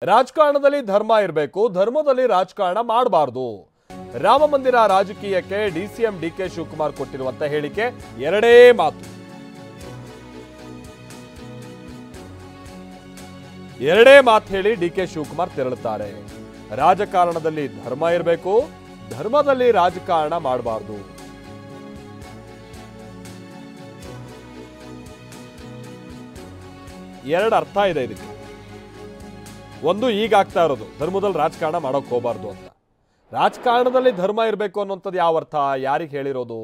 ರಾಜಕಾರಣದಲ್ಲಿ ಧರ್ಮ ಇರಬೇಕು, ಧರ್ಮದಲ್ಲಿ ರಾಜಕಾರಣ ಮಾಡಬಾರದು. ರಾಮ ಮಂದಿರ ರಾಜಕೀಯಕ್ಕೆ ಡಿಸಿಎಂ ಡಿಕೆ ಶಿವಕುಮಾರ್ ಕೊಟ್ಟಿರುವಂತ ಹೇಳಿಕೆ ಎರಡೇ ಮಾತು. ಎರಡೇ ಮಾತು ಹೇಳಿ ಡಿಕೆ ಶಿವಕುಮಾರ್ ತೆರಳುತ್ತಾರೆ. ರಾಜಕಾರಣದಲ್ಲಿ ಧರ್ಮ ಇರಬೇಕು, ಧರ್ಮದಲ್ಲಿ ರಾಜಕಾರಣ ಮಾಡಬಾರದು. ಎರಡು ಅರ್ಥ ಇದೆ ಇದಕ್ಕೆ. ಒಂದು, ಈಗ ಆಗ್ತಾ ಇರೋದು ಧರ್ಮದಲ್ಲಿ ರಾಜಕಾರಣ ಮಾಡೋಕೆ ಹೋಗಬಾರ್ದು ಅಂತ. ರಾಜಕಾರಣದಲ್ಲಿ ಧರ್ಮ ಇರಬೇಕು ಅನ್ನೋಂಥದ್ದು ಯಾವ ಅರ್ಥ, ಯಾರಿಗೆ ಹೇಳಿರೋದು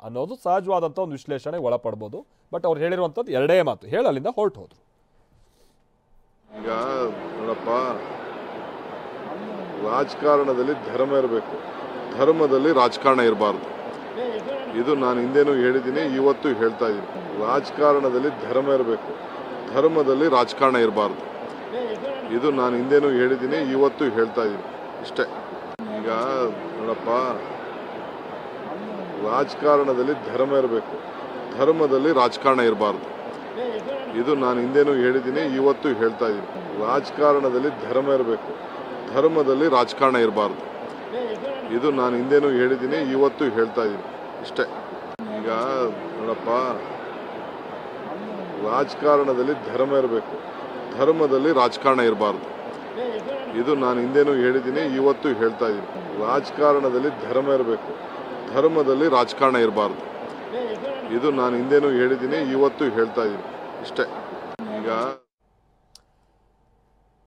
ಅನ್ನೋದು ಸಹಜವಾದಂಥ ಒಂದು ವಿಶ್ಲೇಷಣೆಗೆ ಒಳಪಡ್ಬೋದು. ಬಟ್ ಅವ್ರು ಹೇಳಿರುವಂಥದ್ದು ಎರಡೇ ಮಾತು ಹೇಳಿ ಅಲ್ಲಿಂದ ಹೊರಟು ಹೋದ್ರು. ಈಗ ನೋಡಪ್ಪ, ರಾಜಕಾರಣದಲ್ಲಿ ಧರ್ಮ ಇರಬೇಕು, ಧರ್ಮದಲ್ಲಿ ರಾಜಕಾರಣ ಇರಬಾರ್ದು. ಇದು ನಾನು ಹಿಂದೆನೂ ಹೇಳಿದ್ದೀನಿ, ಇವತ್ತು ಹೇಳ್ತಾ ಇದ್ದೀನಿ. ರಾಜಕಾರಣದಲ್ಲಿ ಧರ್ಮ ಇರಬೇಕು, ಧರ್ಮದಲ್ಲಿ ರಾಜಕಾರಣ ಇರಬಾರ್ದು. ಇದು ನಾನು ಹಿಂದೆನೂ ಹೇಳಿದ್ದೀನಿ, ಇವತ್ತು ಹೇಳ್ತಾ ಇದ್ದೀನಿ. ಇಷ್ಟೇ. ಈಗ ನೋಡಪ್ಪ, ರಾಜಕಾರಣದಲ್ಲಿ ಧರ್ಮ ಇರಬೇಕು, ಧರ್ಮದಲ್ಲಿ ರಾಜಕಾರಣ ಇರಬಾರ್ದು. ಇದು ನಾನು ಹಿಂದೆನೂ ಹೇಳಿದ್ದೀನಿ, ಇವತ್ತು ಹೇಳ್ತಾ ಇದ್ದೀನಿ. ರಾಜಕಾರಣದಲ್ಲಿ ಧರ್ಮ ಇರಬೇಕು, ಧರ್ಮದಲ್ಲಿ ರಾಜಕಾರಣ ಇರಬಾರ್ದು. ಇದು ನಾನು ಹಿಂದೆನೂ ಹೇಳಿದ್ದೀನಿ, ಇವತ್ತು ಹೇಳ್ತಾ ಇದ್ದೀನಿ. ಇಷ್ಟೇ. ಈಗ ನೋಡಪ್ಪ, ರಾಜಕಾರಣದಲ್ಲಿ ಧರ್ಮ ಇರಬೇಕು, ಧರ್ಮದಲ್ಲಿ ರಾಜಕಾರಣ ಇರಬಾರ್ದು. ಇದು ನಾನು ಹಿಂದೆನೂ ಹೇಳಿದ್ದೀನಿ, ಇವತ್ತು ಹೇಳ್ತಾ ಇದ್ದೀನಿ. ರಾಜಕಾರಣದಲ್ಲಿ ಧರ್ಮ ಇರಬೇಕು, ಧರ್ಮದಲ್ಲಿ ರಾಜಕಾರಣ ಇರಬಾರ್ದು. ಇದು ನಾನು ಹಿಂದೆನೂ ಹೇಳಿದ್ದೀನಿ, ಇವತ್ತು ಹೇಳ್ತಾ ಇದ್ದೀನಿ. ಇಷ್ಟೇ. ಈಗ